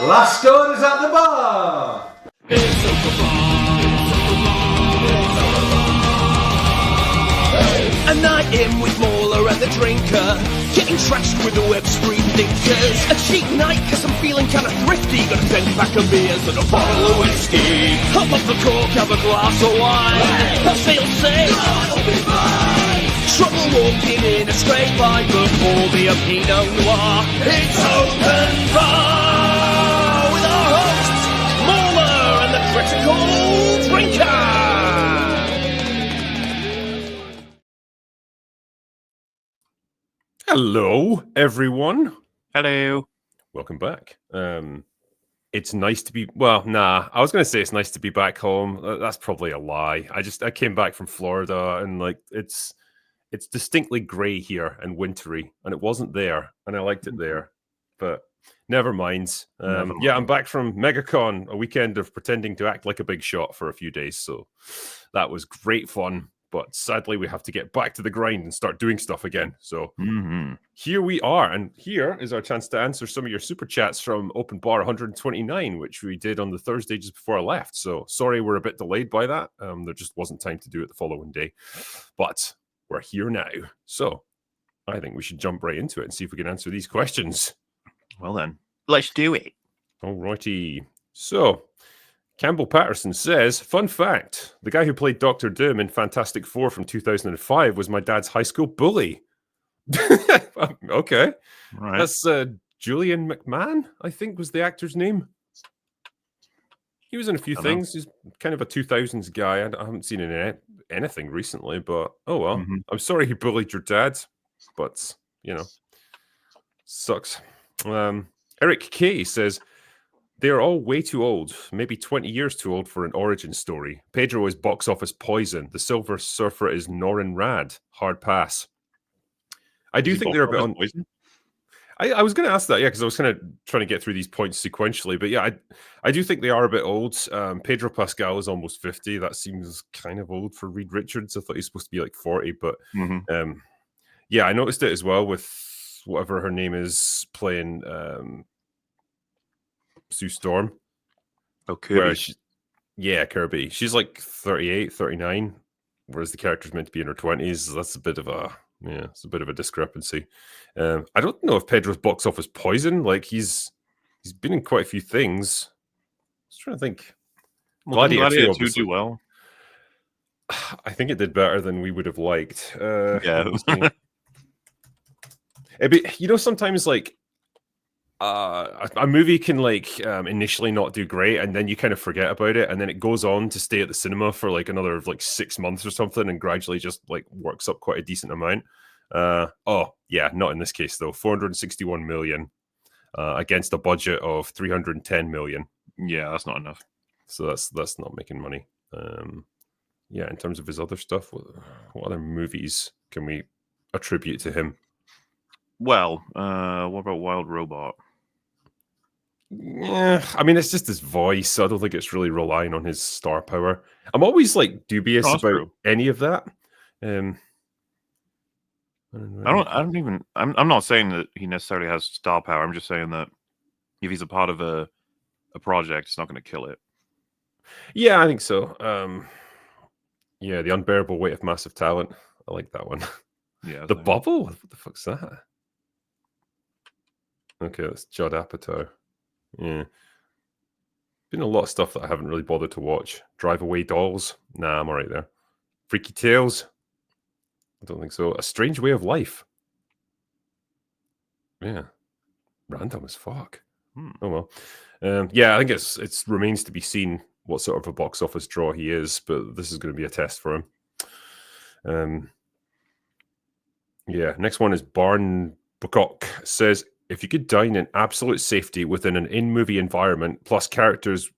Last orders at the bar. A night in with Mauler and the drinker, getting trashed with the web screen thinkers. A cheap night cause I'm feeling kinda thrifty, got a 10-pack of beers and a bottle of whiskey. Hop off the cork, have a glass of wine, I'll say, I'll be mine. Trouble walking in a straight line, but pour me a Pinot Noir. It's open bar with our hosts, Mauler and the critical drinker. Hello, everyone. Hello. Welcome back. It's nice to be... Well, nah. I was going to say it's nice to be back home. That's probably a lie. I came back from Florida, and like it's distinctly grey here and wintry, and it wasn't there, and I liked it there. But never mind. Yeah, I'm back from MegaCon, a weekend of pretending to act like a big shot for a few days. So that was great fun. But sadly, we have to get back to the grind and start doing stuff again. So here we are. And here is our chance to answer some of your super chats from Open Bar 129, which we did on the Thursday just before I left. So sorry, we're a bit delayed by that. There just wasn't time to do it the following day. But we're here now. So I think we should jump right into it and see if we can answer these questions. Well then, let's do it. Alrighty. So Campbell Patterson says, fun fact, the guy who played Dr. Doom in Fantastic Four from 2005 was my dad's high school bully. Okay. Right. That's Julian McMahon, I think was the actor's name. He was in a few things. He's kind of a 2000s guy. I haven't seen anything recently, but oh well. I'm sorry he bullied your dad, but, you know, sucks. Eric K says, they're all way too old, maybe 20 years too old for an origin story. Pedro is box office poison. The Silver Surfer is Norrin Rad. Hard pass. I do think they're a bit on poison. I was going to ask that, yeah, because I was kind of trying to get through these points sequentially. But yeah, I do think they are a bit old. Pedro Pascal is almost 50. That seems kind of old for Reed Richards. I thought he was supposed to be like 40. But yeah, I noticed it as well with whatever her name is playing Sue Storm. Oh, Kirby. Kirby. She's like 38, 39, whereas the character's meant to be in her 20s. That's a bit of a discrepancy. I don't know if Pedro's box office poison. Like he's been in quite a few things. I was trying to think. Gladiator 2 do well. I think it did better than we would have liked. Yeah. Sometimes like a movie can like initially not do great, and then you kind of forget about it, and then it goes on to stay at the cinema for like another like 6 months or something, and gradually just like works up quite a decent amount. Not in this case though. 461 million against a budget of 310 million. Yeah, that's not enough. So that's not making money. In terms of his other stuff, what other movies can we attribute to him? Well, what about Wild Robot? Yeah, I mean, it's just his voice. So I don't think it's really relying on his star power. I'm always like dubious about any of that. I'm not saying that he necessarily has star power. I'm just saying that if he's a part of a project, it's not going to kill it. Yeah, I think so. The unbearable weight of massive talent. I like that one. Yeah. The Bubble? What the fuck's that? Okay, that's Judd Apatow. Yeah. Been a lot of stuff that I haven't really bothered to watch. Drive Away Dolls? Nah, I'm all right there. Freaky Tales? I don't think so. A Strange Way of Life? Yeah. Random as fuck. Oh, well. I think it remains to be seen what sort of a box office draw he is, but this is going to be a test for him. Next one is Barn Bukok. Says, if you could dine in absolute safety within an in-movie environment plus characters,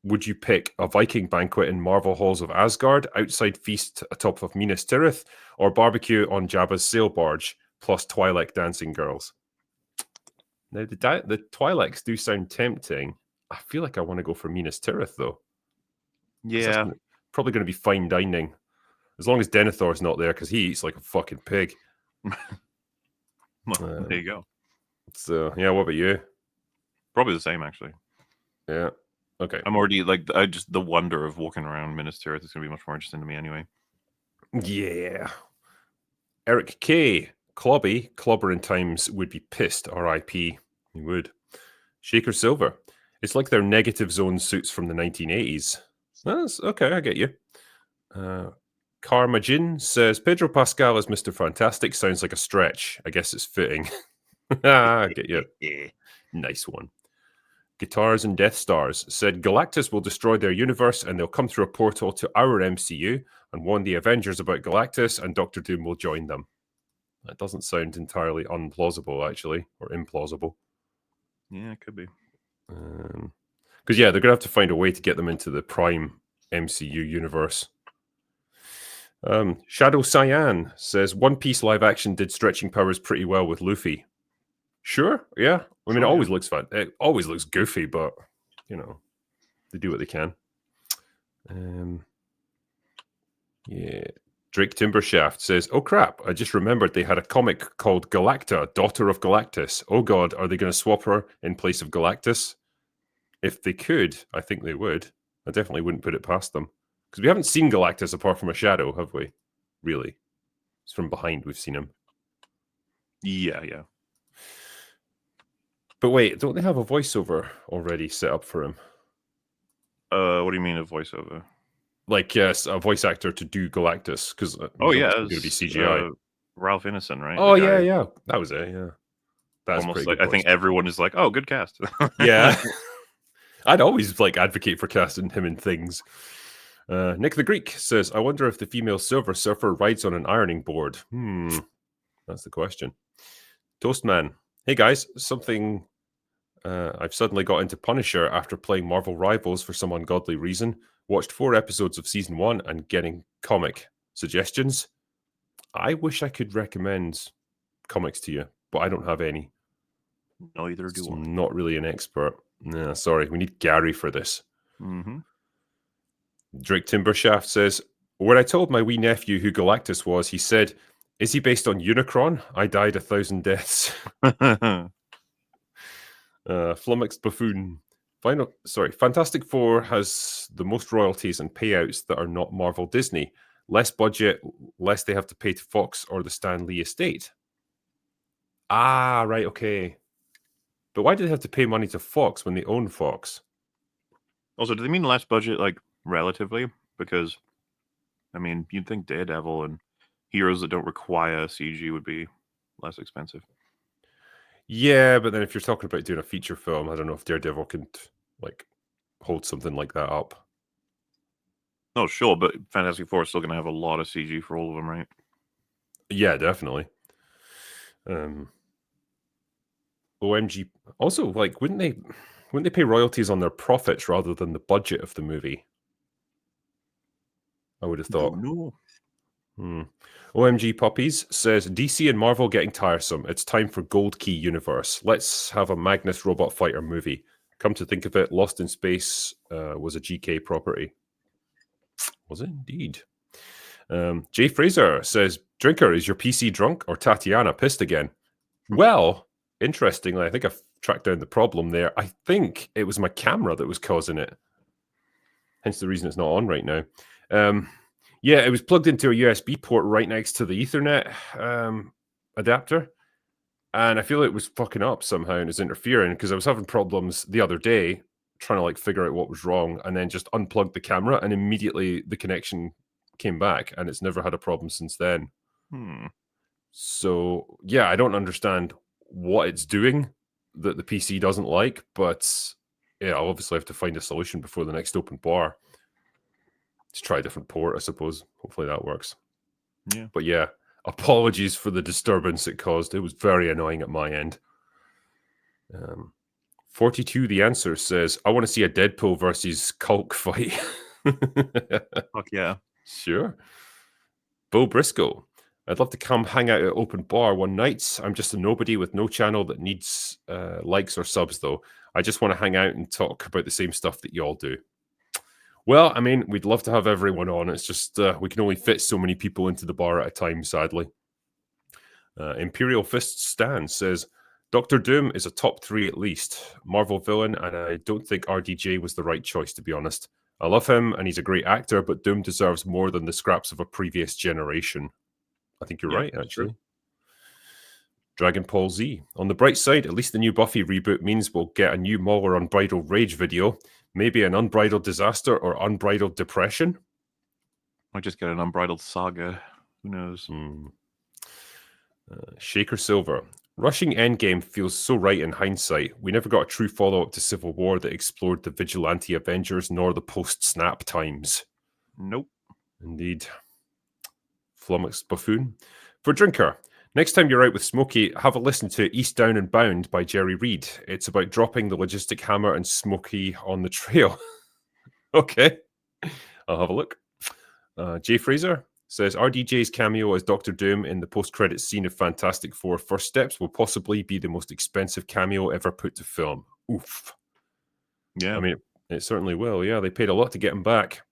would you pick a Viking banquet in Marvel Halls of Asgard, outside feast atop of Minas Tirith, or barbecue on Jabba's sail barge plus Twi'lek dancing girls? Now, the Twi'leks do sound tempting. I feel like I want to go for Minas Tirith, though. Yeah. Probably going to be fine dining. As long as Denethor's not there, because he eats like a fucking pig. Well, there you go. So, yeah, what about you? Probably the same, actually. Yeah. Okay. I'm already like just the wonder of walking around Minas Tirith is going to be much more interesting to me anyway. Yeah. Eric K. Clobby, Clobbering Times would be pissed. R.I.P. He would. Shaker Silver. It's like their negative zone suits from the 1980s. That's okay. I get you. Karmajin says Pedro Pascal as Mr. Fantastic sounds like a stretch. I guess it's fitting. I get you. Nice one. Guitars and Death Stars said Galactus will destroy their universe and they'll come through a portal to our MCU and warn the Avengers about Galactus and Doctor Doom will join them. That doesn't sound entirely unplausible, actually, or implausible. Yeah, it could be. Because, yeah, they're going to have to find a way to get them into the Prime MCU universe. Shadow Cyan says One Piece live action did stretching powers pretty well with Luffy. Sure, yeah. I mean, it always looks fun. It always looks goofy, but, you know, they do what they can. Yeah. Drake Timbershaft says, oh crap, I just remembered they had a comic called Galacta, Daughter of Galactus. Oh god, are they going to swap her in place of Galactus? If they could, I think they would. I definitely wouldn't put it past them. Because we haven't seen Galactus apart from a shadow, have we? Really? It's from behind we've seen him. Yeah. But wait, don't they have a voiceover already set up for him? What do you mean a voiceover? Like, yes, a voice actor to do Galactus. Because it's going to be CGI. Ralph Ineson, right? Oh, yeah. That was it, yeah. That's almost pretty like good I think everyone is like, oh, good cast. Yeah. I'd always advocate for casting him in things. Nick the Greek says, I wonder if the female Silver Surfer rides on an ironing board. That's the question. Toastman. Hey guys, something I've suddenly got into Punisher after playing Marvel Rivals for some ungodly reason. Watched 4 episodes of season 1 and getting comic suggestions. I wish I could recommend comics to you, but I don't have any. Neither do I. I'm not really an expert. No, sorry. We need Gary for this. Mm-hmm. Drake Timbershaft says, when I told my wee nephew who Galactus was, he said, is he based on Unicron? I died 1,000 deaths. Flummoxed Buffoon. Fantastic Four has the most royalties and payouts that are not Marvel Disney. Less budget, less they have to pay to Fox or the Stan Lee estate. Ah, right, okay. But why do they have to pay money to Fox when they own Fox? Also, do they mean less budget, like, relatively? Because, I mean, you'd think Daredevil and heroes that don't require CG would be less expensive. Yeah, but then if you're talking about doing a feature film, I don't know if Daredevil can, hold something like that up. Oh, sure, but Fantastic Four is still going to have a lot of CG for all of them, right? Yeah, definitely. OMG. Also, wouldn't they pay royalties on their profits rather than the budget of the movie? I would have thought. No. OMG Puppies says, DC and Marvel getting tiresome. It's time for Gold Key Universe. Let's have a Magnus robot fighter movie. Come to think of it, Lost in Space was a GK property. Was it indeed? Jay Fraser says, Drinker, is your PC drunk or Tatiana pissed again? Well, interestingly, I think I've tracked down the problem there. I think it was my camera that was causing it. Hence the reason it's not on right now. Yeah, it was plugged into a USB port right next to the Ethernet adapter. And I feel it was fucking up somehow and is interfering because I was having problems the other day trying to figure out what was wrong and then just unplugged the camera and immediately the connection came back and it's never had a problem since then. So, yeah, I don't understand what it's doing that the PC doesn't like, but yeah, I'll obviously have to find a solution before the next open bar. Let's try a different port, I suppose. Hopefully that works. Yeah. But yeah, apologies for the disturbance it caused. It was very annoying at my end. 42 The Answer says, I want to see a Deadpool versus Culk fight. Fuck yeah. Sure. Bo Briscoe. I'd love to come hang out at open bar one night. I'm just a nobody with no channel that needs likes or subs, though. I just want to hang out and talk about the same stuff that y'all do. Well, I mean, we'd love to have everyone on. It's just we can only fit so many people into the bar at a time, sadly. Imperial Fist Stan says, Doctor Doom is a top 3 at least. Marvel villain, and I don't think RDJ was the right choice, to be honest. I love him, and he's a great actor, but Doom deserves more than the scraps of a previous generation. I think you're right, actually. True. Dragon Ball Z. On the bright side, at least the new Buffy reboot means we'll get a new Mauler Unbridled Rage video, maybe an Unbridled Disaster or Unbridled Depression. Might just get an Unbridled Saga. Who knows? Shaker Silver. Rushing Endgame feels so right in hindsight. We never got a true follow-up to Civil War that explored the vigilante Avengers nor the post-snap times. Nope. Indeed. Flummoxed Buffoon. For Drinker, next time you're out with Smokey, have a listen to East Down and Bound by Jerry Reed. It's about dropping the logistic hammer and Smokey on the trail. Okay. I'll have a look. Jay Fraser says, RDJ's cameo as Doctor Doom in the post-credits scene of Fantastic Four First Steps will possibly be the most expensive cameo ever put to film. Oof. Yeah. I mean, it certainly will. Yeah, they paid a lot to get him back.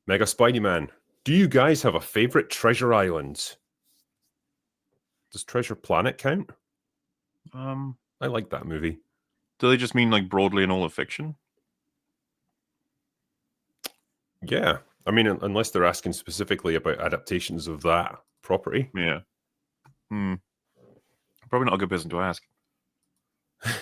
Mega Spidey Man. Do you guys have a favorite treasure island? Does Treasure Planet count? I like that movie. Do they just mean like broadly in all of fiction? Yeah. I mean, unless they're asking specifically about adaptations of that property. Yeah. Probably not a good person to ask.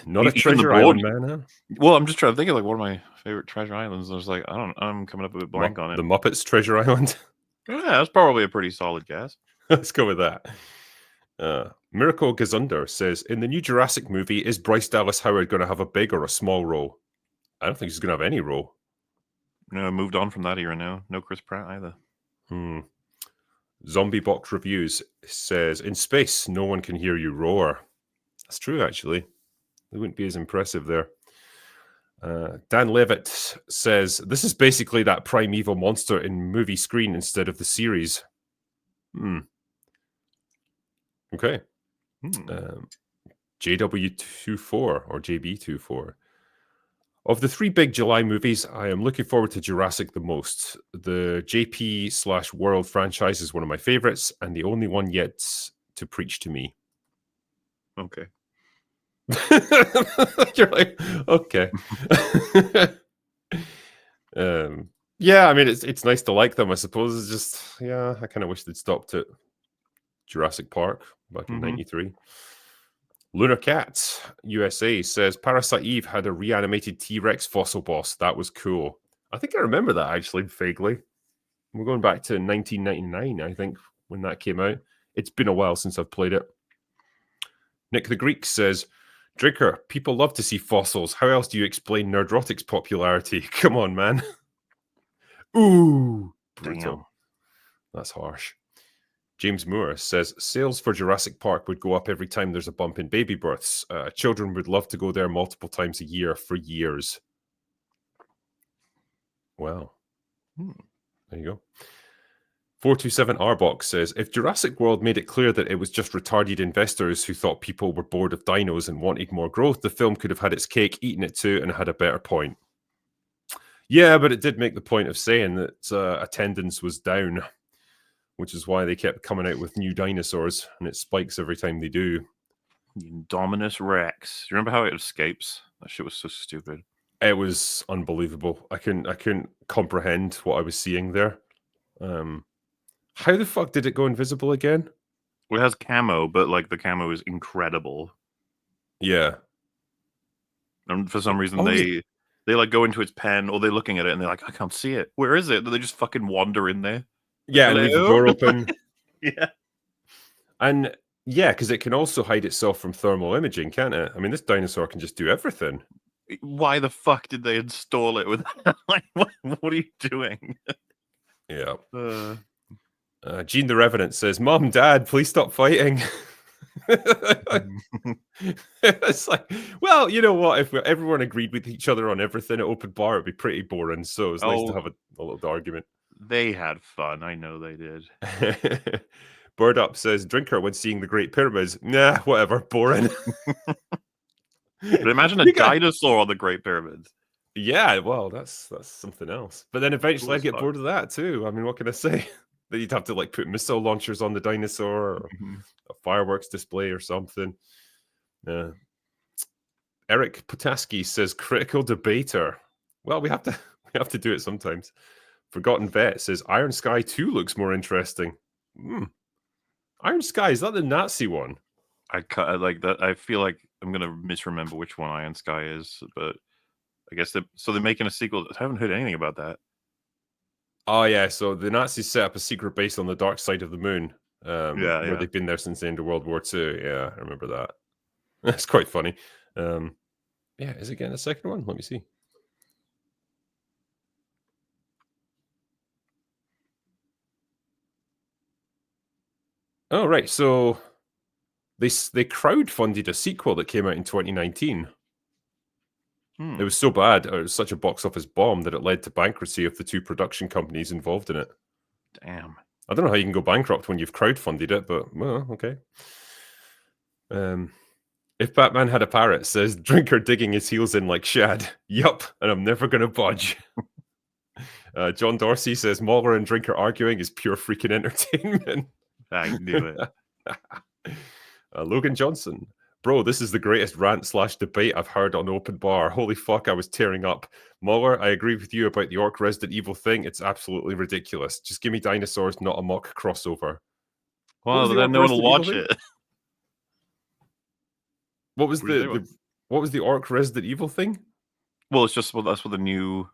Not a Even treasure the island, broad- man, huh? Well, I'm just trying to think of like one of my favorite treasure islands. I was like, I'm coming up a bit blank on it. The Muppets Treasure Island. Yeah, that's probably a pretty solid guess. Let's go with that. Miracle Gazunder says, in the new Jurassic movie, is Bryce Dallas Howard going to have a big or a small role? I don't think he's going to have any role. No, moved on from that era now. No Chris Pratt either. Zombie Box Reviews says, in space, no one can hear you roar. That's true, actually. It wouldn't be as impressive there. Dan Levitt says, this is basically that primeval monster in movie screen instead of the series. Okay. JW24 or JB24. Of the 3 big July movies, I am looking forward to Jurassic the most. The JP/World franchise is one of my favorites and the only one yet to preach to me. Okay. You're like, okay. Yeah, I mean, it's nice to like them, I suppose. It's just, yeah, I kind of wish they'd stopped at Jurassic Park back in 93. Lunar Cat USA says, Parasite Eve had a reanimated T-Rex fossil boss. That was cool. I think I remember that, actually, vaguely. We're going back to 1999, I think, when that came out. It's been a while since I've played it. Nick the Greek says, Drinker, people love to see fossils. How else do you explain Nerdrotic's popularity? Come on, man. Ooh, brutal. Damn. That's harsh. James Moore says, sales for Jurassic Park would go up every time there's a bump in baby births. Children would love to go there multiple times a year for years. Wow. There you go. 427RBox says, if Jurassic World made it clear that it was just retarded investors who thought people were bored of dinos and wanted more growth, the film could have had its cake, eaten it too, and had a better point. Yeah, but it did make the point of saying that attendance was down, which is why they kept coming out with new dinosaurs, and it spikes every time they do. Indominus Rex. Do you remember how it escapes? That shit was so stupid. It was unbelievable. I couldn't comprehend what I was seeing there. How the fuck did it go invisible again? Well, it has camo, but like the camo is incredible. Yeah. And for some reason they like go into its pen, or they're looking at it and they're like, I can't see it. Where is it? And they just fucking wander in there. Yeah, and leave the door open. Yeah. And yeah, because it can also hide itself from thermal imaging, can't it? I mean, this dinosaur can just do everything. Why the fuck did they install it with like what are you doing? Yeah. Gene the Revenant says, Mom, Dad, please stop fighting. It's like, well, you know what? If everyone agreed with each other on everything at open bar, it'd be pretty boring. So it's nice to have a little argument. They had fun. I know they did. Bird Up says, Drinker, when seeing the Great Pyramids, nah, whatever, boring. But imagine a dinosaur on the Great Pyramids. Yeah, well, that's something else. But then eventually Cool I'd get fuck. bored of that too. I mean, what can I say? Then you'd have to like put missile launchers on the dinosaur, or a fireworks display or something. Eric Potaski says critical debater. Well, we have to do it sometimes. Forgotten Vet says Iron Sky 2 looks more interesting. Iron Sky, is that the Nazi one? I like that. I feel like I'm gonna misremember which one Iron Sky is, but I guess they're making a sequel. I haven't heard anything about that. Oh yeah, so the Nazis set up a secret base on the dark side of the moon. Where they've been there since the end of World War II. Yeah, I remember that. That's quite funny. Yeah, is it getting a second one? Let me see. Oh right, so they crowdfunded a sequel that came out in 2019. It was so bad, or it was such a box office bomb that it led to bankruptcy of the two production companies involved in it. Damn. I don't know how you can go bankrupt when you've crowdfunded it, but well, okay. If Batman had a parrot, says Drinker digging his heels in like Shad. Yup, and I'm never gonna budge. John Dorsey says Mauler and Drinker arguing is pure freaking entertainment. I knew it. Logan Johnson. Bro, this is the greatest rant/debate I've heard on Open Bar. Holy fuck, I was tearing up. Mauler, I agree with you about the Orc Resident Evil thing. It's absolutely ridiculous. Just give me dinosaurs, not a mock crossover. Well, then no one will watch it. What was the Orc Resident Evil thing? Well, it's just that's what the new.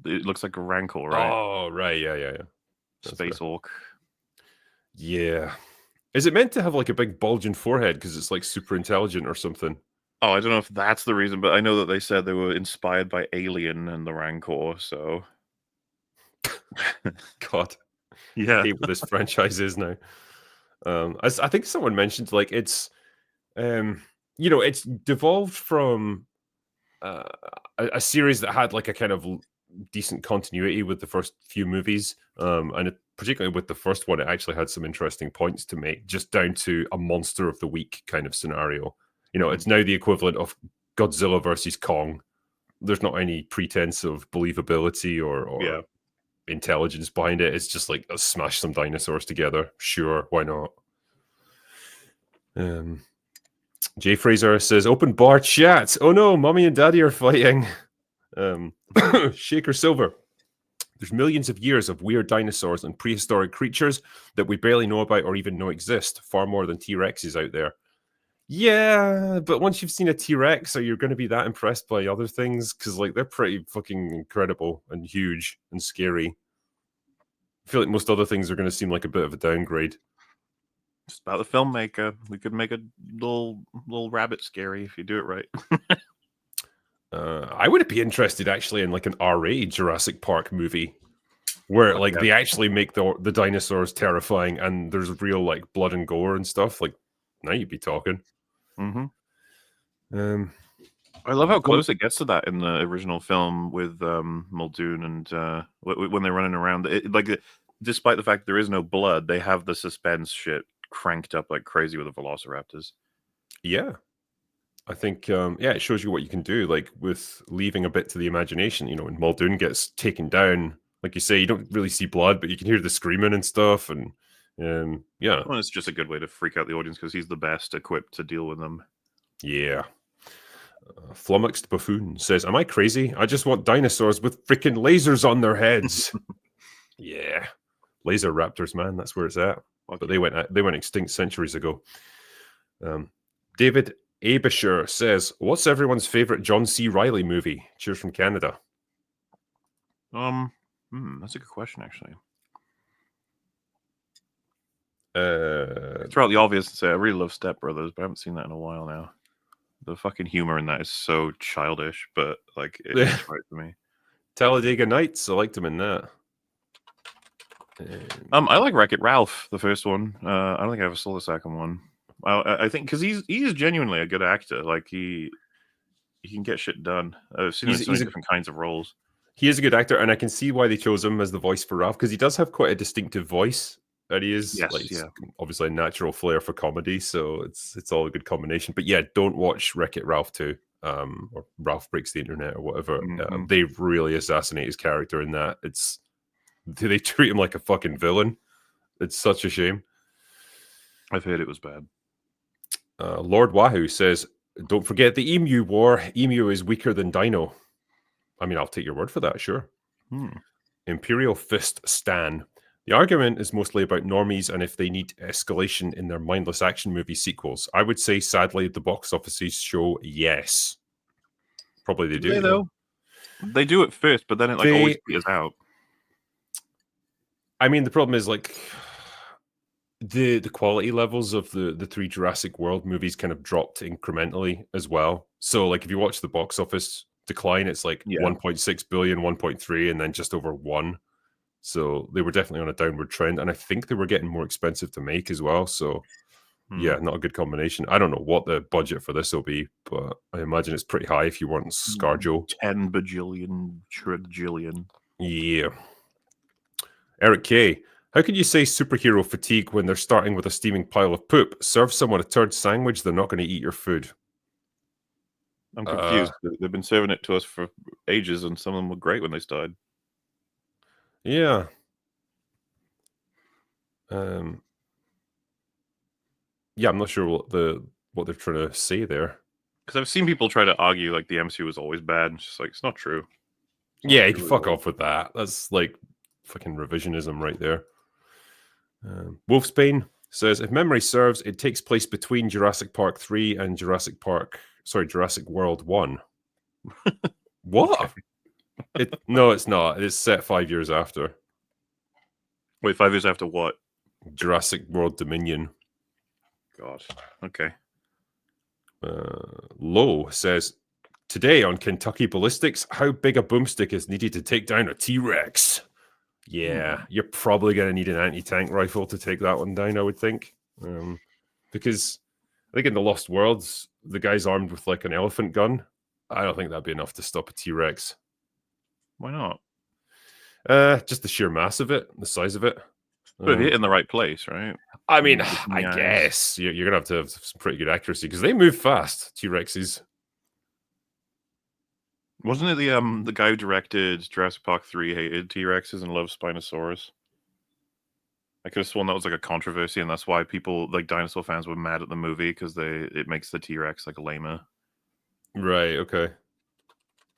It looks like a Rancor, right? Oh, right, yeah. Space Orc. Yeah. Is it meant to have like a big bulging forehead because it's like super intelligent or something? Oh, I don't know if that's the reason, but I know that they said they were inspired by Alien and the Rancor, so... God. Yeah. I hate what this franchise is now. I think someone mentioned like it's... it's devolved from a series that had like a kind of decent continuity with the first few movies, and particularly with the first one, it actually had some interesting points to make, just down to a monster of the week kind of scenario. It's now the equivalent of Godzilla versus Kong. There's not any pretense of believability or intelligence behind it. It's just like, let's smash some dinosaurs together. Sure, why not? Jay Fraser says, open bar chat. Oh no, mommy and daddy are fighting. Shaker Silver. There's millions of years of weird dinosaurs and prehistoric creatures that we barely know about or even know exist. Far more than T-Rexes out there. Yeah, but once you've seen a T-Rex, are you going to be that impressed by other things? Because like they're pretty fucking incredible and huge and scary. I feel like most other things are going to seem like a bit of a downgrade. It's about the filmmaker. We could make a little rabbit scary if you do it right. I would be interested actually in like an R-rated Jurassic Park movie where they actually make the dinosaurs terrifying and there's real like blood and gore and stuff. Like now you'd be talking. I love how close it gets to that in the original film with Muldoon and when they're running around. Despite the fact there is no blood, they have the suspense shit cranked up like crazy with the Velociraptors. Yeah. I think, it shows you what you can do, like with leaving a bit to the imagination. When Muldoon gets taken down, like you say, you don't really see blood, but you can hear the screaming and stuff. And yeah. Well, it's just a good way to freak out the audience because he's the best equipped to deal with them. Yeah. Flummoxed Buffoon says, am I crazy? I just want dinosaurs with freaking lasers on their heads. Yeah. Laser raptors, man. That's where it's at. Okay. But they went extinct centuries ago. David Abisher says, what's everyone's favorite John C. Reilly movie? Cheers from Canada. That's a good question, actually. It's really obvious to say I really love Step Brothers, but I haven't seen that in a while now. The fucking humor in that is so childish, but like it's right for me. Talladega Nights, I liked him in that. I like Wreck-It Ralph, the first one. I don't think I ever saw the second one. I think because he's genuinely a good actor. Like he can get shit done. I've seen him in so many different kinds of roles. He is a good actor, and I can see why they chose him as the voice for Ralph, because he does have quite a distinctive voice. And he is obviously a natural flair for comedy, so it's all a good combination. But yeah, don't watch Wreck-It Ralph 2, or Ralph Breaks the Internet or whatever. They really assassinate his character in that. They treat him like a fucking villain. It's such a shame. I've heard it was bad. Lord Wahoo says, Don't forget the Emu War. Emu is weaker than Dino. I mean, I'll take your word for that, sure. Imperial Fist Stan. The argument is mostly about normies and if they need escalation in their mindless action movie sequels. I would say, sadly, the box offices show yes. Probably they do. They, though? They do it first, but then it always peters out. I mean, the problem is like the quality levels of the three Jurassic World movies kind of dropped incrementally as well. So like if you watch the box office decline, it's like 1.6 billion, 1.3, and then just over 1. So they were definitely on a downward trend, and I think they were getting more expensive to make as well. So yeah, not a good combination. I don't know what the budget for this will be, but I imagine it's pretty high if you want ScarJo. 10 bajillion, trillion. Yeah. Eric K. How can you say superhero fatigue when they're starting with a steaming pile of poop? Serve someone a turd sandwich, they're not going to eat your food. I'm confused. They've been serving it to us for ages, and some of them were great when they started. Yeah. Yeah, I'm not sure what they're trying to say there. Because I've seen people try to argue like the MCU was always bad, and it's just like it's not true. Yeah, you can fuck off with that. That's like fucking revisionism right there. Wolfsbane says, if memory serves, it takes place between Jurassic Park 3 and Jurassic World 1. What? No, it's not. It's set 5 years after. Wait, 5 years after what? Jurassic World Dominion. God. Okay. Low says, today on Kentucky Ballistics, how big a boomstick is needed to take down a T-Rex? Yeah, you're probably going to need an anti-tank rifle to take that one down, I would think. Because I think in the Lost Worlds, the guy's armed with like an elephant gun. I don't think that'd be enough to stop a T-Rex. Why not? Just the sheer mass of it, the size of it. But hit in the right place, right? I mean, I guess you're going to have some pretty good accuracy because they move fast, T-Rexes. Wasn't it the guy who directed Jurassic Park 3 hated T-Rexes and loved Spinosaurus? I could have sworn that was like a controversy, and that's why people like dinosaur fans were mad at the movie because it makes the T-Rex like lamer. Right. Okay.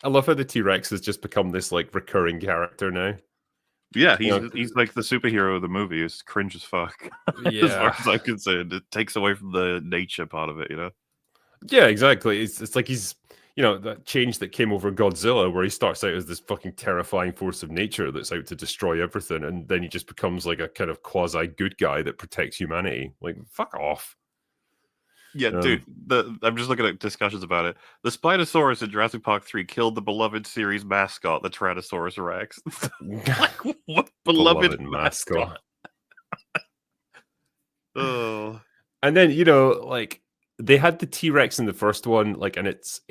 I love how the T-Rex has just become this like recurring character now. Yeah, he's like the superhero of the movie. It's cringe as fuck. Yeah. As far as I'm concerned, it takes away from the nature part of it, you know. Yeah, exactly. It's like he's, that change that came over Godzilla, where he starts out as this fucking terrifying force of nature that's out to destroy everything, and then he just becomes like a kind of quasi good guy that protects humanity. Like, fuck off. Yeah, dude. I'm just looking at discussions about it. The Spinosaurus in Jurassic Park 3 killed the beloved series mascot, the Tyrannosaurus Rex. Like, what beloved mascot? Oh. And then like they had the T-Rex in the first one, like, and it's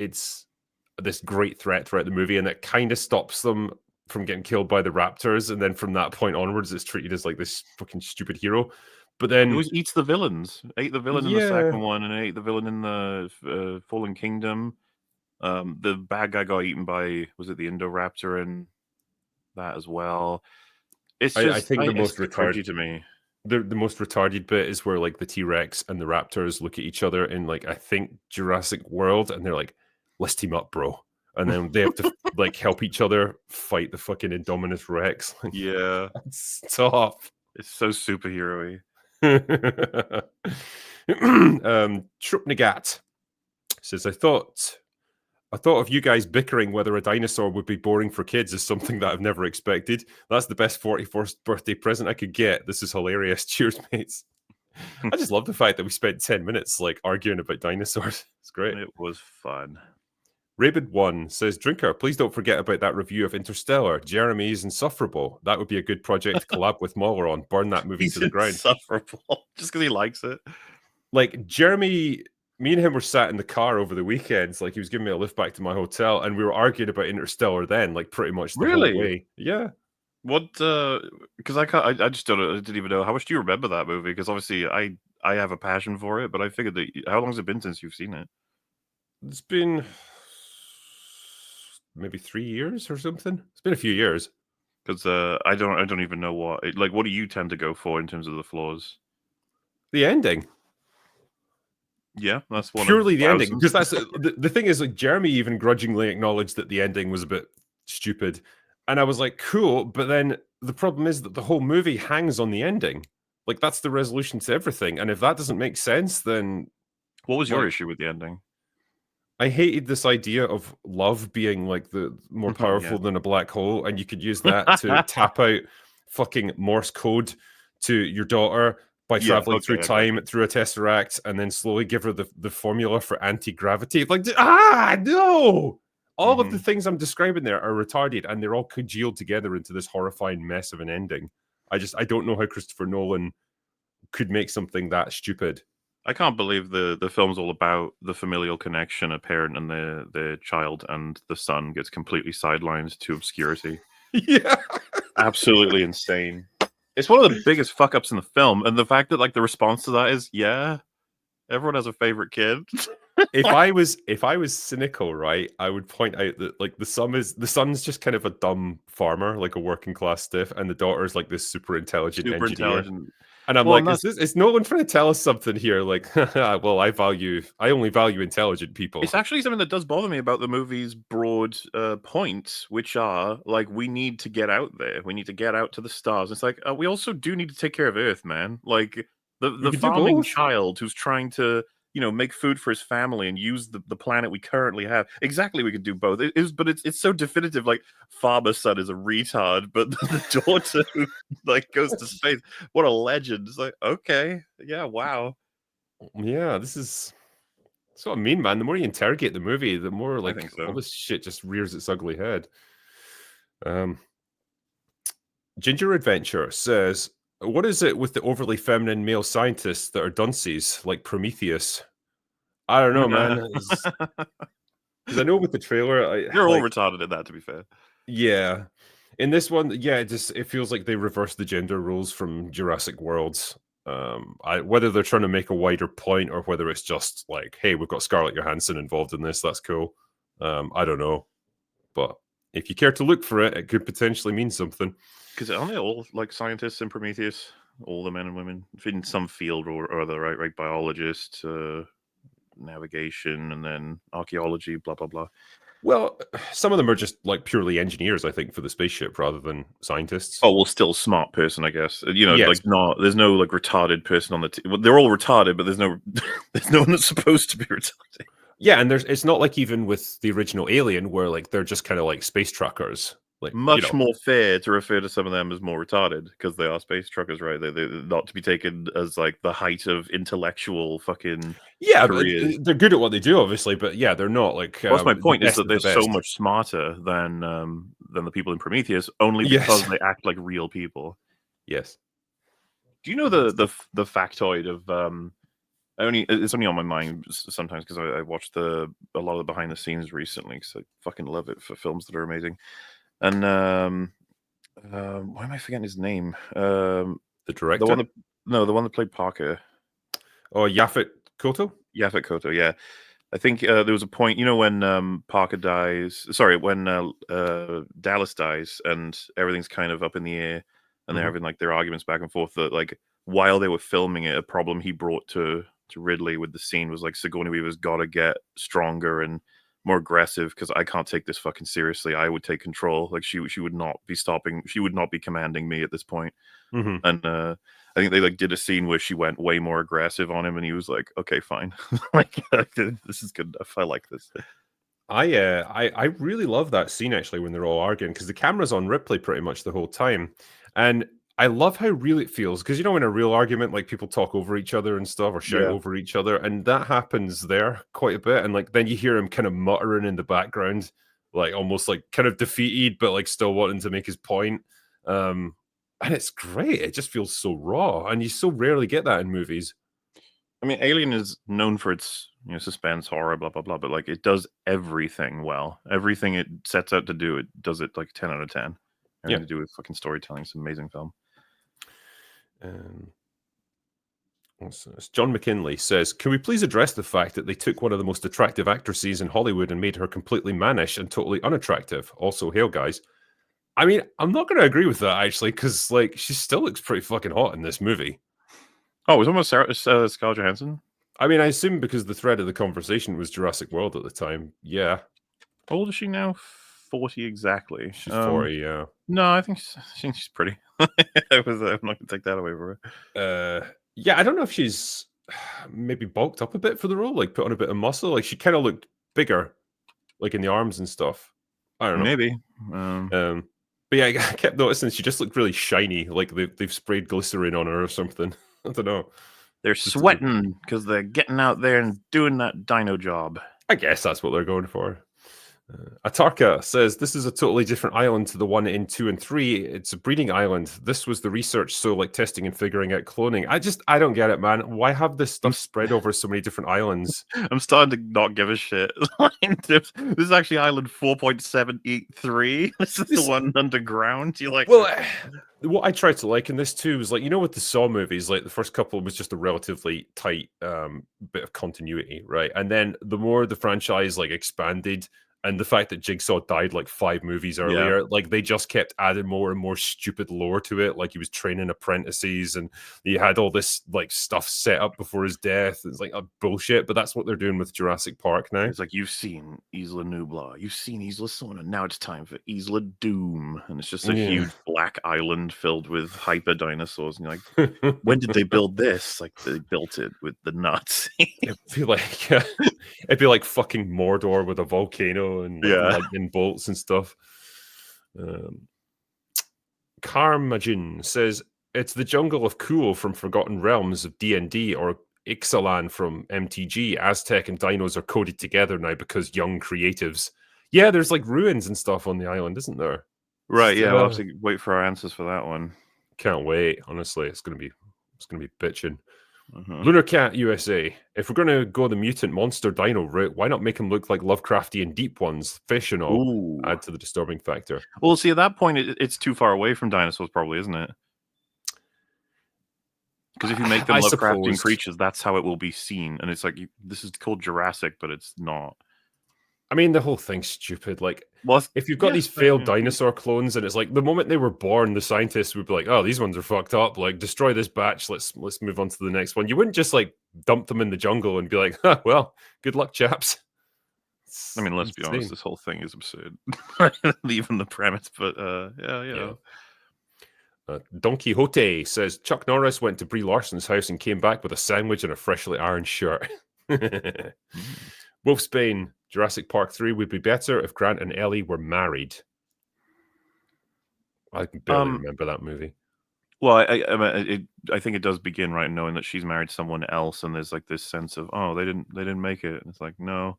this great threat throughout the movie, and it kind of stops them from getting killed by the raptors. And then from that point onwards, it's treated as like this fucking stupid hero. But then it always eats the villains. Ate the villain in the second one, and ate the villain in the Fallen Kingdom. The bad guy got eaten by, was it the Indoraptor in that as well? It's just, I think the most retarded to me. The most retarded bit is where like the T-Rex and the raptors look at each other in like I think Jurassic World, and they're like, "Let's team up, bro." And then they have to like help each other fight the fucking Indominus Rex. Yeah, stop. It's so superhero-y. Trupnagat says, I thought of you guys bickering whether a dinosaur would be boring for kids is something that I've never expected. That's the best 41st birthday present I could get. This is hilarious. Cheers, mates. I just love the fact that we spent 10 minutes like arguing about dinosaurs. It's great. It was fun. Rabid1 says, Drinker, please don't forget about that review of Interstellar. Jeremy is insufferable. That would be a good project to collab with Mauler on. Burn that movie to the ground. Insufferable. Just because he likes it. Like, Jeremy, me and him were sat in the car over the weekends. Like, he was giving me a lift back to my hotel, and we were arguing about Interstellar then, like, pretty much the whole way. Yeah. What, because I just don't know, I didn't even know. How much do you remember that movie? Because obviously I have a passion for it, but I figured that, how long has it been since you've seen it? It's been maybe 3 years or something. It's been a few years. Because I don't even know what do you tend to go for in terms of the flaws? The ending. Yeah, that's one purely of the ending, thousands. because that's the thing is, like, Jeremy even grudgingly acknowledged that the ending was a bit stupid, and I was like, cool, but then the problem is that the whole movie hangs on the ending. Like, that's the resolution to everything, and if that doesn't make sense, then What was your like, issue with the ending? I hated this idea of love being like the more Oh, yeah. powerful than a black hole, and you could use that to tap out fucking Morse code to your daughter by Yeah, traveling through okay, I got time you. through a tesseract, and then slowly give her the formula for anti-gravity. Like, no! All of the Mhm. things I'm describing there are retarded, and they're all congealed together into this horrifying mess of an ending. I don't know how Christopher Nolan could make something that stupid. I can't believe the film's all about the familial connection, a parent and their child, and the son gets completely sidelined to obscurity. Yeah. Absolutely insane. It's one of the biggest fuck ups in the film, and the fact that like the response to that is, yeah, everyone has a favorite kid. If I was cynical, right, I would point out that like the son's just kind of a dumb farmer, like a working class stiff, and the daughter's like this super intelligent Super engineer. intelligent. And I'm Well, and like, that's is Nolan trying to tell us something here? Like, well, I only value intelligent people. it's actually something that does bother me about the movie's broad points, which are like we need to get out there, we need to get out to the stars. It's like we also do need to take care of Earth, man. Like We the could do farming both. child who's trying to make food for his family and use the planet we currently have. Exactly, we could do both. It is, but it's so definitive. Like farmer's son is a retard, but the daughter who like goes to space, what a legend! It's like okay, yeah, wow. Yeah, that's what I mean, man. The more you interrogate the movie, the more I like think all so. this shit just rears its ugly head. Ginger Adventure says, "What is it with the overly feminine male scientists that are dunces like Prometheus?" I don't know, man. Because I know with the trailer, I You're all like, retarded at that, to be fair. yeah. In this one, yeah, it feels like they reversed the gender roles from Jurassic Worlds. Whether they're trying to make a wider point or whether it's just like, hey, we've got Scarlett Johansson involved in this, that's cool. I don't know, but if you care to look for it, it could potentially mean something. Because aren't they all like scientists in Prometheus? All the men and women in some field or other, right? Right, biologists, navigation, and then archaeology, blah blah blah. Well, some of them are just like purely engineers, I think, for the spaceship rather than scientists. Oh well, still smart person, I guess. Yes. Like not there's no like retarded person on the team. Well, they're all retarded, but there's no there's no one that's supposed to be retarded. Yeah, and it's not like even with the original Alien where like they're just kind of like space truckers. Like, Much more fair to refer to some of them as more retarded because they are space truckers, right? They're not to be taken as like the height of intellectual fucking yeah, but careers. they're good at what they do, obviously. But yeah, they're not like Well, that's my the point is best that of they're the so best. much smarter than the people in Prometheus only because Yes, they act like real people. yes. Do you know the factoid of it's only on my mind sometimes because I watched a lot of the behind the scenes recently because I fucking love it for films that are amazing. And why am I forgetting his name? The The one director. that no, the one that played Parker, Oh, Yaphet Koto. Yaphet Kotto. Yeah, I think there was a point, when Parker dies. Sorry, when Dallas dies, and everything's kind of up in the air, and they're Mhm. having like their arguments back and forth. That like while they were filming it, a problem he brought to Ridley with the scene was like Sigourney Weaver's got to get stronger and more aggressive because I can't take this fucking seriously. I would take control. Like she would not be stopping. She would not be commanding me at this point. Mhm. And I think they like did a scene where she went way more aggressive on him, and he was like, "Okay, fine, like this is good enough. I like this." I really love that scene actually when they're all arguing because the camera's on Ripley pretty much the whole time, and I love how real it feels because in a real argument like people talk over each other and stuff or shout Yeah, over each other, and that happens there quite a bit, and like then you hear him kind of muttering in the background, like almost like kind of defeated but like still wanting to make his point, and it's great. It just feels so raw, and you so rarely get that in movies. I mean, Alien is known for its suspense, horror, blah blah blah, but like it does everything well. Everything it sets out to do, it does it like 10 out of 10. Yeah. Everything to do with fucking storytelling. It's an amazing film. Um, what's this? John McKinley says, "Can we please address the fact that they took one of the most attractive actresses in Hollywood and made her completely mannish and totally unattractive? Also, hail, guys." I mean, I'm not going to agree with that actually, because like she still looks pretty fucking hot in this movie. Oh, was almost Scarlett Johansson. I mean, I assume because the thread of the conversation was Jurassic World at the time. Yeah. How old is she now? 40 exactly. She's 40, yeah. No, I think she's pretty. I'm not going to take that away from her. Yeah, I don't know if she's maybe bulked up a bit for the role, like put on a bit of muscle. Like she kind of looked bigger, like in the arms and stuff. I don't know. Maybe. But yeah, I kept noticing she just looked really shiny, like they've sprayed glycerin on her or something. I don't know. They're sweating because they're getting out there and doing that dino job. I guess that's what they're going for. Atarka says, this is a totally different island to the one in 2 and 3. It's a breeding island. This was the research, so like testing and figuring out cloning. I don't get it, man. Why have this stuff spread over so many different islands? I'm starting to not give a shit. This is actually island 4.783. This is the one underground. You like? Well, what I tried to like in this too was like, you know, with the Saw movies, like the first couple was just a relatively tight bit of continuity, right? And then the more the franchise like expanded, and the fact that Jigsaw died like 5 movies earlier, like they just kept adding more and more stupid lore to it. Like he was training apprentices and he had all this like stuff set up before his death. It's like bullshit, but that's what they're doing with Jurassic Park now. It's like, you've seen Isla Nublar, you've seen Isla Sorna, now it's time for Isla Doom. And it's just a huge black island filled with hyper dinosaurs. And you're like, when did they build this? Like they built it with the nuts. It'd be like fucking Mordor with a volcano and lightning bolts and stuff. Karmajin says it's the jungle of Cool from Forgotten Realms of D&D, or Ixalan from MTG. Aztec and dinos are coded together now because young creatives. Yeah, there's like ruins and stuff on the island, isn't there? Right. Yeah, we'll have to wait for our answers for that one. Can't wait. Honestly, it's gonna be bitching. Lunar Cat USA. If we're going to go the mutant monster dino route, why not make them look like Lovecraftian deep ones, fish and all? Ooh. Add to the disturbing factor. Well, see, at that point, it's too far away from dinosaurs, probably, isn't it? Because if you make them Lovecraftian creatures, that's how it will be seen. And it's like, this is called Jurassic, but it's not. I mean, the whole thing's stupid. Like, well, if you've got these failed dinosaur clones, and it's like the moment they were born, the scientists would be like, "Oh, these ones are fucked up. Like, destroy this batch. Let's move on to the next one." You wouldn't just like dump them in the jungle and be like, "Well, good luck, chaps." I mean, let's be honest. This whole thing is absurd. Even the premise, but yeah. Don Quixote says Chuck Norris went to Brie Larson's house and came back with a sandwich and a freshly ironed shirt. Wolfsbane. Jurassic Park 3 would be better if Grant and Ellie were married. I can barely remember that movie. Well, I think it does begin right knowing that she's married someone else, and there's like this sense of, oh, they didn't make it. And it's like, no,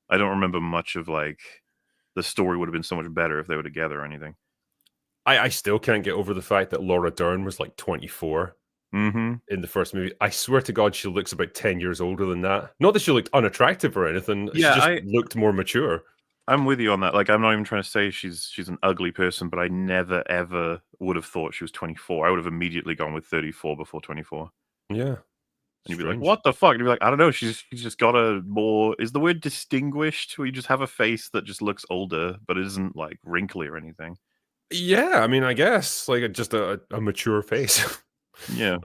I don't remember much of like the story would have been so much better if they were together or anything. I still can't get over the fact that Laura Dern was like 24. In the first movie. I swear to God, she looks about 10 years older than that. Not that she looked unattractive or anything. Yeah, she just looked more mature. I'm with you on that. Like, I'm not even trying to say she's an ugly person, but I never, ever would have thought she was 24. I would have immediately gone with 34 before 24. Yeah. And you'd be like, what the fuck? And you'd be like, I don't know. She's just got a more... Is the word distinguished? Where you just have a face that just looks older, but it isn't like wrinkly or anything. Yeah, I mean, I guess. Like, just a mature face. Yeah.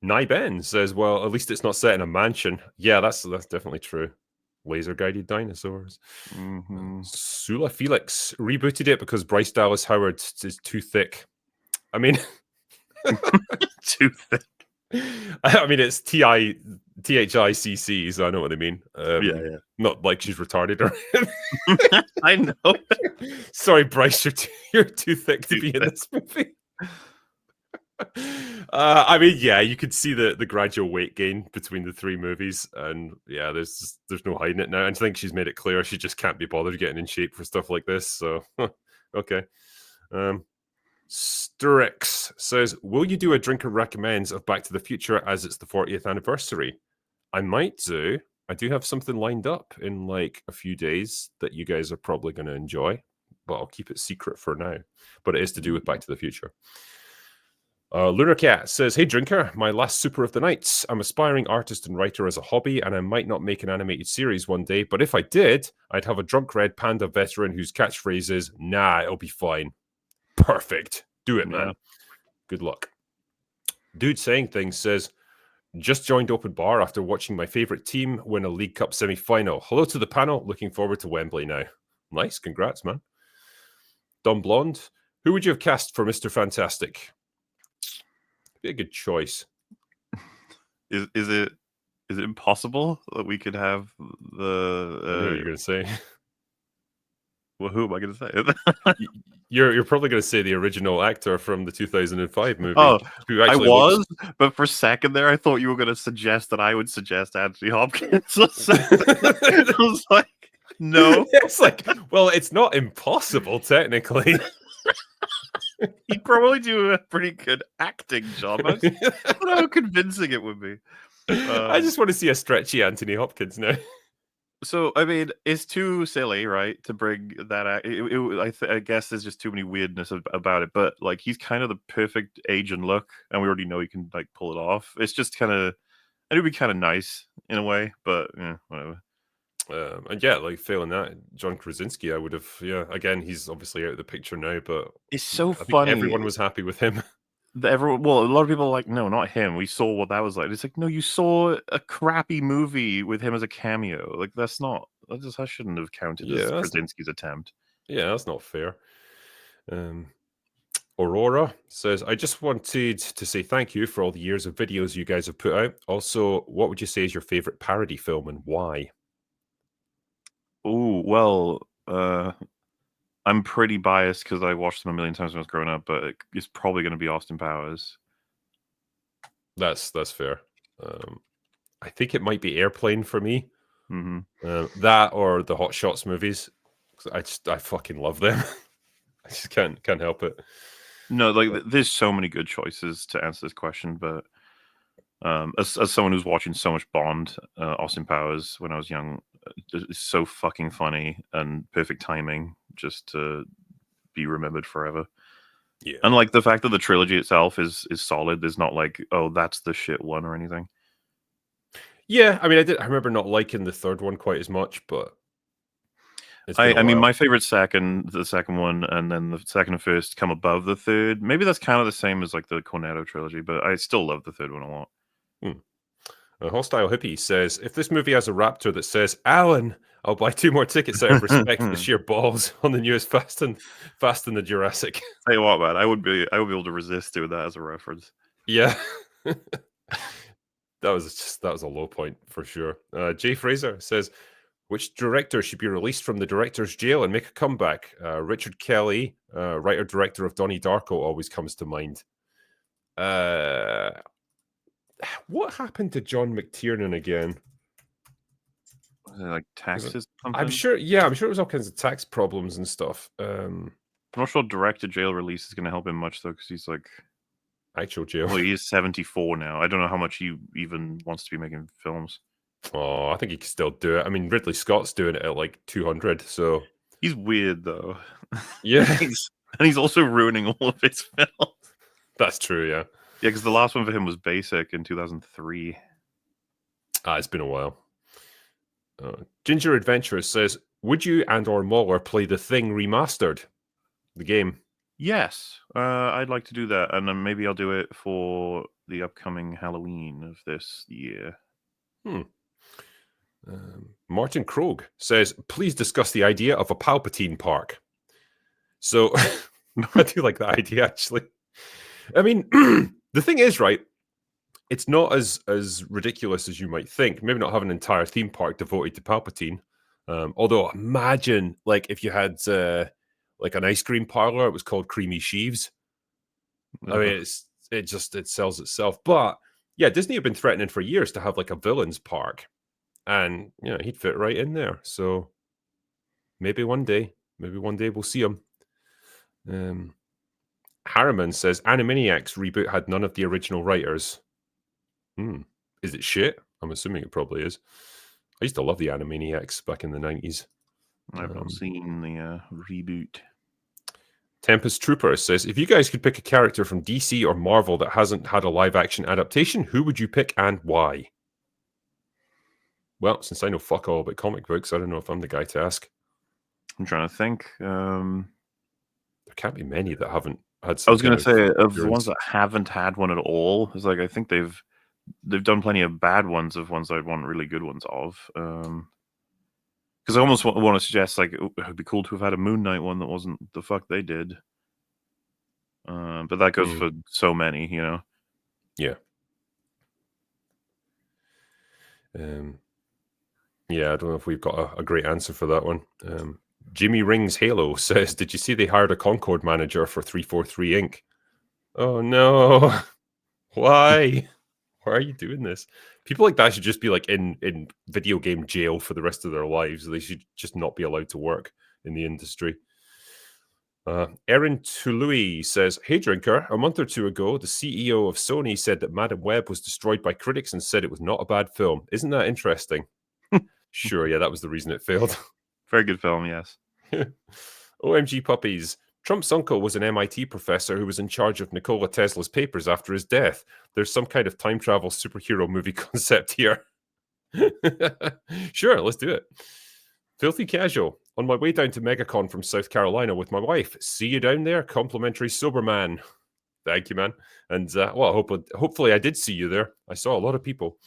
Nyben says, well, at least it's not set in a mansion. Yeah, that's definitely true. Laser guided dinosaurs. Sula Felix rebooted it because Bryce Dallas Howard is too thick. I mean, too thick. I mean, it's THICC, so I know what they mean. Yeah. Not like she's retarded or I know. Sorry, Bryce, you're too thick to be in this movie. I mean, yeah, you could see the gradual weight gain between the 3 movies, and yeah, there's no hiding it now. I think she's made it clear she just can't be bothered getting in shape for stuff like this. So, okay. Sturix says, will you do a drinker recommends of Back to the Future as it's the 40th anniversary? I might do. I do have something lined up in like a few days that you guys are probably going to enjoy, but I'll keep it secret for now. But it is to do with Back to the Future. Lunar Cat says, hey, drinker, my last super of the night. I'm aspiring artist and writer as a hobby, and I might not make an animated series one day, but if I did, I'd have a drunk red panda veteran whose catchphrase is, nah, it'll be fine. Perfect. Do it, man. Good luck. Dude Saying Things says, Just joined Open Bar after watching my favourite team win a League Cup semi-final. Hello to the panel. Looking forward to Wembley now. Nice. Congrats, man. Don Blonde. Who would you have cast for Mr. Fantastic? Be a good choice. Is it impossible that we could have the? I know what you're going to say. Well, who am I going to say? You're probably going to say the original actor from the 2005 movie. Oh, who I actually was, but for a second there, I thought you were going to suggest that I would suggest Anthony Hopkins. I was like, no. It's like, well, it's not impossible technically. He'd probably do a pretty good acting job. I don't know how convincing it would be. I just want to see a stretchy Anthony Hopkins now. So, I mean, it's too silly, right, to bring that out. I guess there's just too many weirdness about it. But, like, he's kind of the perfect age and look, and we already know he can, like, pull it off. It's just kind of... It would be kind of nice, in a way, but, yeah, whatever. And yeah, like, failing that, John Krasinski, I would have... Yeah, again, he's obviously out of the picture now, but... It's so I think funny. everyone was happy with him. Well, a lot of people are like, no, not him. We saw what that was like. It's like, no, you saw a crappy movie with him as a cameo. Like, that shouldn't have counted as Krasinski's attempt. Yeah, that's not fair. Aurora says, I just wanted to say thank you for all the years of videos you guys have put out. Also, what would you say is your favorite parody film and why? Oh, well, I'm pretty biased because I watched them a million times when I was growing up, but it's probably going to be Austin Powers. That's fair. I think it might be Airplane for me. Mm-hmm. That or the Hot Shots movies. I fucking love them. I just can't help it. No, like there's so many good choices to answer this question, but as someone who's watching so much Bond, Austin Powers when I was young, is so fucking funny and perfect timing just to be remembered forever. Yeah, and like the fact that the trilogy itself is solid. There's not like, oh, that's the shit one or anything. Yeah, I mean, I remember not liking the third one quite as much, but I mean, my favorite the second one, and then the second and first come above the third. Maybe that's kind of the same as like the Cornetto trilogy, but I still love the third one a lot. A Hostile Hippie says, if this movie has a raptor that says, Alan, I'll buy 2 more tickets out of respect for the sheer balls on the newest Fast and the Jurassic. Tell you what, man, I would be able to resist doing that as a reference. Yeah. that was a low point for sure. Jay Fraser says, which director should be released from the director's jail and make a comeback? Richard Kelly, writer-director of Donnie Darko, always comes to mind. What happened to John McTiernan again? Was it like taxes? I'm sure it was all kinds of tax problems and stuff. I'm not sure direct to jail release is going to help him much though, because he's like actual jail. Well, he is 74 now. I don't know how much he even wants to be making films. Oh, I think he can still do it. I mean, Ridley Scott's doing it at like 200, so he's weird though. Yeah, and he's also ruining all of his films. That's true. Yeah. Yeah, because the last one for him was Basic in 2003. It's been a while. Ginger Adventurous says, would you and/or Mauler play The Thing remastered? The game. Yes, I'd like to do that, and then maybe I'll do it for the upcoming Halloween of this year. Martin Krogh says, please discuss the idea of a Palpatine park. So, I do like that idea, actually. I mean, the thing is, right, it's not as ridiculous as you might think. Maybe not have an entire theme park devoted to Palpatine. Although, imagine, like, if you had, like, an ice cream parlor, it was called Creamy Sheaves. I mean, it sells itself. But, yeah, Disney have been threatening for years to have, like, a villains park. And, you know, he'd fit right in there. So, maybe one day we'll see him. Harriman says, Animaniacs reboot had none of the original writers. Is it shit? I'm assuming it probably is. I used to love the Animaniacs back in the 90s. I've not seen the reboot. Tempest Trooper says, if you guys could pick a character from DC or Marvel that hasn't had a live-action adaptation, who would you pick and why? Well, since I know fuck all about comic books, I don't know if I'm the guy to ask. I'm trying to think. There can't be many that haven't had I was going to say, of the ones that haven't had one at all, it's like I think they've they've done plenty of bad ones of ones I'd want really good ones of. Because I almost want to suggest like it would be cool to have had a Moon Knight one that wasn't the fuck they did. But that goes for so many, you know. Yeah. Yeah, I don't know if we've got a great answer for that one. Jimmy Rings Halo says, "Did you see they hired a Concord manager for 343 Inc.? Oh no! Why? Why are you doing this? People like that should just be like in video game jail for the rest of their lives. They should just not be allowed to work in the industry." Erin Toulouse says, "Hey Drinker, a month or two ago, the CEO of Sony said that Madam Web was destroyed by critics and said it was not a bad film. Isn't that interesting?" Sure, yeah, that was the reason it failed. Very good film, yes. OMG puppies. Trump's uncle was an MIT professor who was in charge of Nikola Tesla's papers after his death. There's some kind of time travel superhero movie concept here. Sure, let's do it. Filthy Casual. On my way down to MegaCon from South Carolina with my wife. See you down there, complimentary Soberman. Thank you, man. And hopefully I did see you there. I saw a lot of people.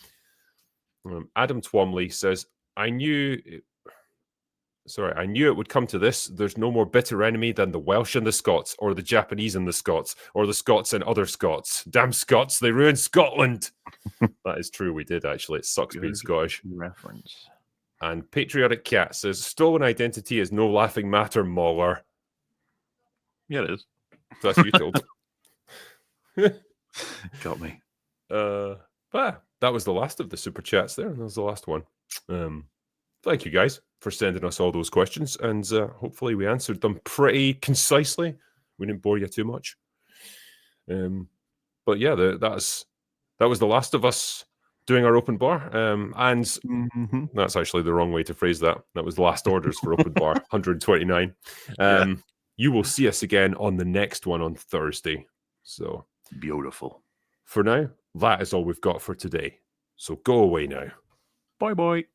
Adam Twomley says, I knew it would come to this. There's no more bitter enemy than the Welsh and the Scots, or the Japanese and the Scots, or the Scots and other Scots. Damn Scots, they ruined Scotland. That is true, we did actually. It sucks being Scottish. Reference. And Patriotic Cat says, stolen identity is no laughing matter, Mauler. Yeah, it is. That's you told. Got me. But that was the last of the super chats there. That was the last one. Thank you guys for sending us all those questions, and hopefully we answered them pretty concisely. We didn't bore you too much. But yeah, that was the last of us doing our open bar. And that's actually the wrong way to phrase that. That was the last orders for open bar 129. You will see us again on the next one on Thursday. So beautiful. For now, that is all we've got for today. So go away now. Bye bye.